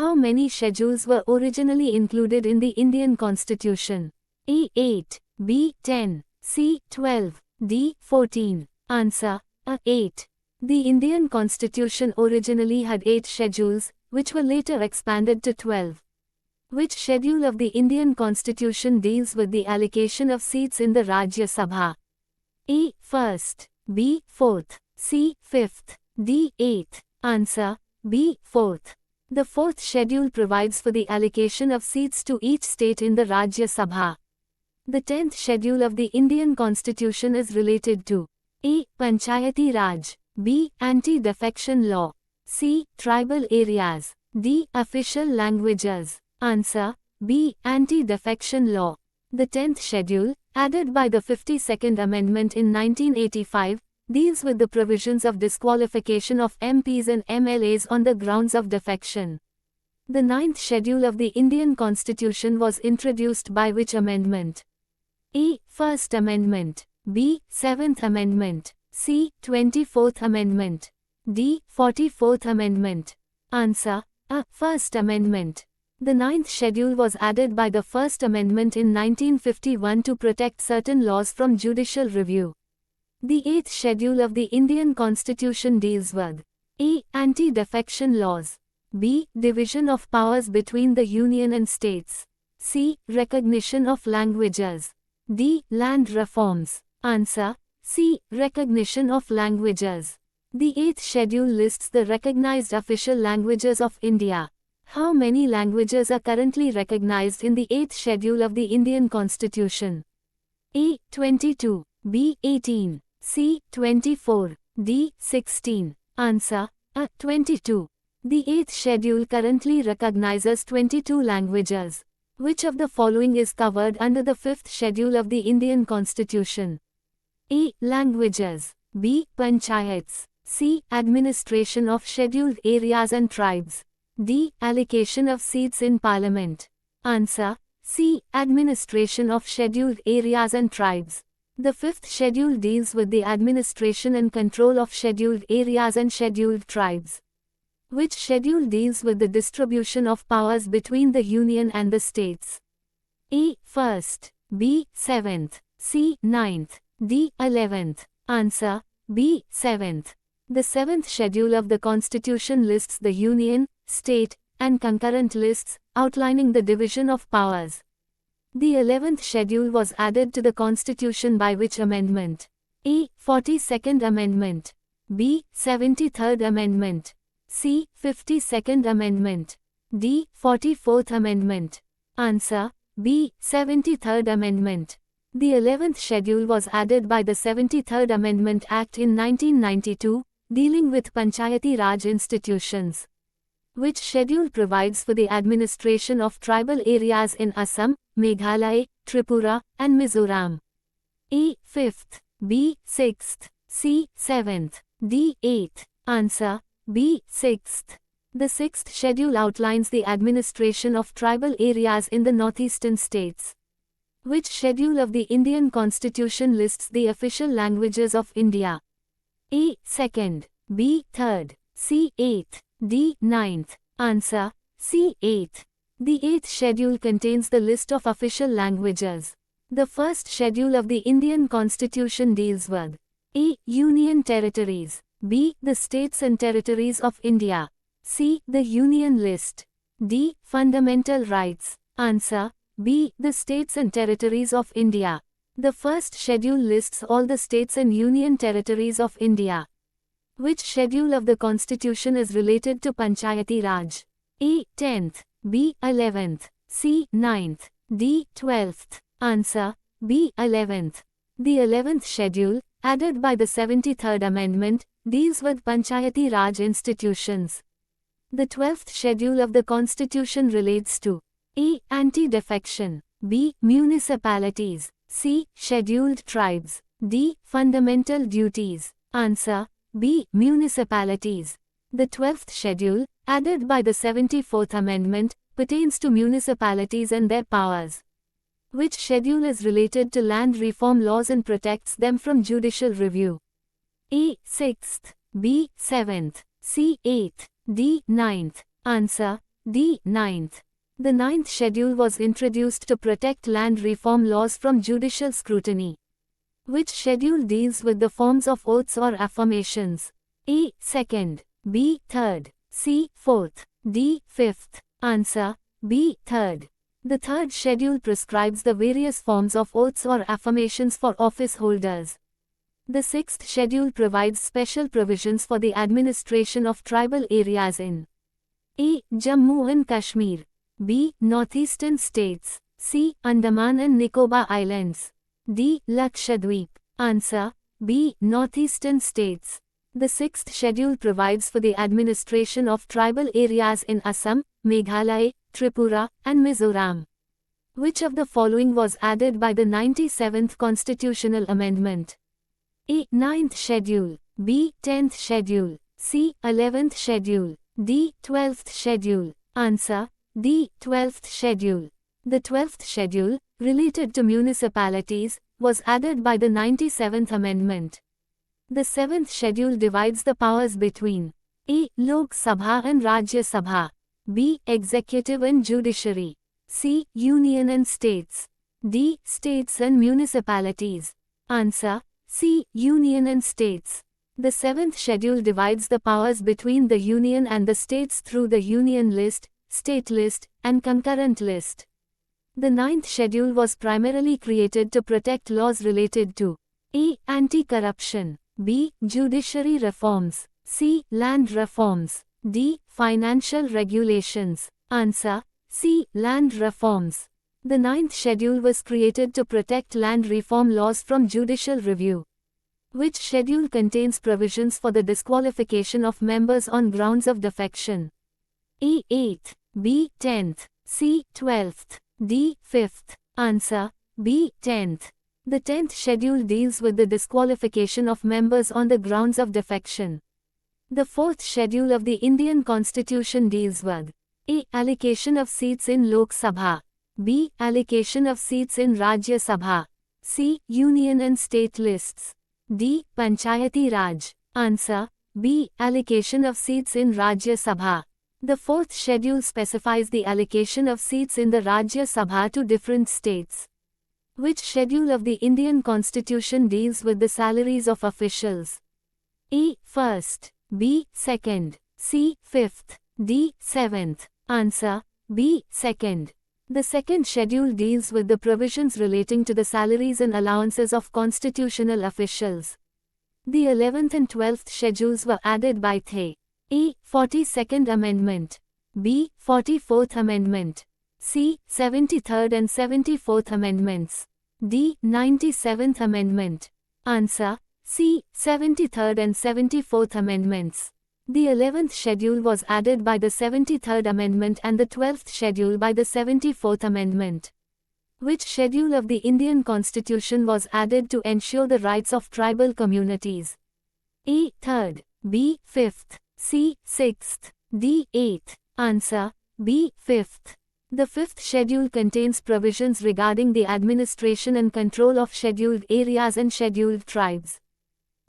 How many schedules were originally included in the Indian Constitution? A. 8, B. 10, C. 12, D. 14. Answer: A. 8. The Indian Constitution originally had 8 schedules, which were later expanded to 12. Which schedule of the Indian Constitution deals with the allocation of seats in the Rajya Sabha? A. 1st, B. 4th, C. 5th, D. 8th. Answer: B. 4th. The 4th schedule provides for the allocation of seats to each state in the Rajya Sabha. The 10th schedule of the Indian Constitution is related to A. Panchayati Raj, B. Anti-defection law, C. Tribal areas, D. Official languages. Answer: B. Anti-defection law. The 10th schedule, added by the 52nd Amendment in 1985, deals with the provisions of disqualification of MPs and MLAs on the grounds of defection. The 9th schedule of the Indian Constitution was introduced by which amendment? A. First Amendment, B. 7th Amendment, C. 24th Amendment, D. 44th Amendment. Answer: A. First Amendment. The 9th schedule was added by the First Amendment in 1951 to protect certain laws from judicial review. The 8th schedule of the Indian Constitution deals with A. Anti-defection laws, B. Division of powers between the Union and states, C. Recognition of languages, D. Land reforms. Answer: C. Recognition of languages. The 8th schedule lists the recognized official languages of India. How many languages are currently recognized in the 8th schedule of the Indian Constitution? A. 22, B. 18, C. 24, D. 16. Answer: A. 22. The 8th schedule currently recognizes 22 languages. Which of the following is covered under the 5th schedule of the Indian Constitution? A. Languages, B. Panchayats, C. Administration of scheduled areas and tribes, D. Allocation of seats in Parliament. Answer: C. Administration of scheduled areas and tribes. The 5th schedule deals with the administration and control of scheduled areas and scheduled tribes. Which schedule deals with the distribution of powers between the Union and the states? A. 1st, B. 7th, C. 9th, D. 11th. Answer: B. 7th. The 7th schedule of the Constitution lists the Union, state, and concurrent lists, outlining the division of powers. The 11th schedule was added to the Constitution by which amendment? A. 42nd Amendment, B. 73rd Amendment, C. 52nd Amendment, D. 44th Amendment. Answer: B. 73rd Amendment. The 11th schedule was added by the 73rd Amendment Act in 1992, dealing with Panchayati Raj institutions. Which schedule provides for the administration of tribal areas in Assam, Meghalaya, Tripura, and Mizoram? A. 5th, B. 6th, C. 7th, D. 8th. Answer: B. 6th. The 6th schedule outlines the administration of tribal areas in the northeastern states. Which schedule of the Indian Constitution lists the official languages of India? A. 2nd, B. 3rd, C. 8th, D. 9th. Answer: C. 8th. The 8th schedule contains the list of official languages. The 1st schedule of the Indian Constitution deals with A. Union territories, B. The states and territories of India, C. The Union list, D. Fundamental rights. Answer: B. The states and territories of India. The 1st schedule lists all the states and union territories of India. Which schedule of the Constitution is related to Panchayati Raj? A. 10th, B. 11th, C. 9th, D. 12th. Answer: B. 11th. The 11th schedule, added by the 73rd Amendment, deals with Panchayati Raj institutions. The 12th schedule of the Constitution relates to A. Anti-defection, B. Municipalities, C. Scheduled tribes, D. Fundamental duties. Answer: B. Municipalities. The 12th schedule, added by the 74th Amendment, pertains to municipalities and their powers. Which schedule is related to land reform laws and protects them from judicial review? A. 6th, B. 7th, C. 8th, D. 9th. Answer: D. 9th. The 9th schedule was introduced to protect land reform laws from judicial scrutiny. Which schedule deals with the forms of oaths or affirmations? A. 2nd. B. 3rd. C. 4th. D. 5th. Answer. B. 3rd. The 3rd schedule prescribes the various forms of oaths or affirmations for office holders. The 6th schedule provides special provisions for the administration of tribal areas in A. Jammu and Kashmir. B. Northeastern states. C. Andaman and Nicobar Islands. D. Lakshadweep. Answer. B. Northeastern states. The 6th schedule provides for the administration of tribal areas in Assam, Meghalaya, Tripura, and Mizoram. Which of the following was added by the 97th Constitutional Amendment? A. 9th schedule. B. 10th schedule. C. 11th schedule. D. 12th schedule. Answer. D. 12th schedule. The 12th schedule, related to municipalities, was added by the 97th Amendment. The 7th schedule divides the powers between A. Lok Sabha and Rajya Sabha. B. Executive and Judiciary. C. Union and States. D. States and Municipalities. Answer. C. Union and States. The 7th schedule divides the powers between the Union and the States through the Union List, State List, and Concurrent List. The 9th schedule was primarily created to protect laws related to A. Anti-corruption. B. Judiciary reforms. C. Land reforms. D. Financial regulations. Answer. C. Land reforms. The 9th schedule was created to protect land reform laws from judicial review. Which schedule contains provisions for the disqualification of members on grounds of defection? A. 8th. B. 10th. C. 12th. D. 5th. Answer. B. 10th. The 10th schedule deals with the disqualification of members on the grounds of defection. The 4th schedule of the Indian Constitution deals with A. Allocation of seats in Lok Sabha. B. Allocation of seats in Rajya Sabha. C. Union and state lists. D. Panchayati Raj. Answer. B. Allocation of seats in Rajya Sabha. The 4th schedule specifies the allocation of seats in the Rajya Sabha to different states. Which schedule of the Indian Constitution deals with the salaries of officials? A. 1st. B. 2nd. C. 5th. D. 7th. Answer. B. 2nd. The 2nd schedule deals with the provisions relating to the salaries and allowances of constitutional officials. The 11th and 12th schedules were added by the A. 42nd Amendment. B. 44th Amendment. C. 73rd and 74th Amendments. D. 97th Amendment. Answer. C. 73rd and 74th Amendments. The 11th schedule was added by the 73rd Amendment and the 12th schedule by the 74th Amendment. Which schedule of the Indian Constitution was added to ensure the rights of tribal communities? A. 3rd. B. 5th. C. 6th. D. 8th. Answer. B. 5th. The 5th schedule contains provisions regarding the administration and control of scheduled areas and scheduled tribes.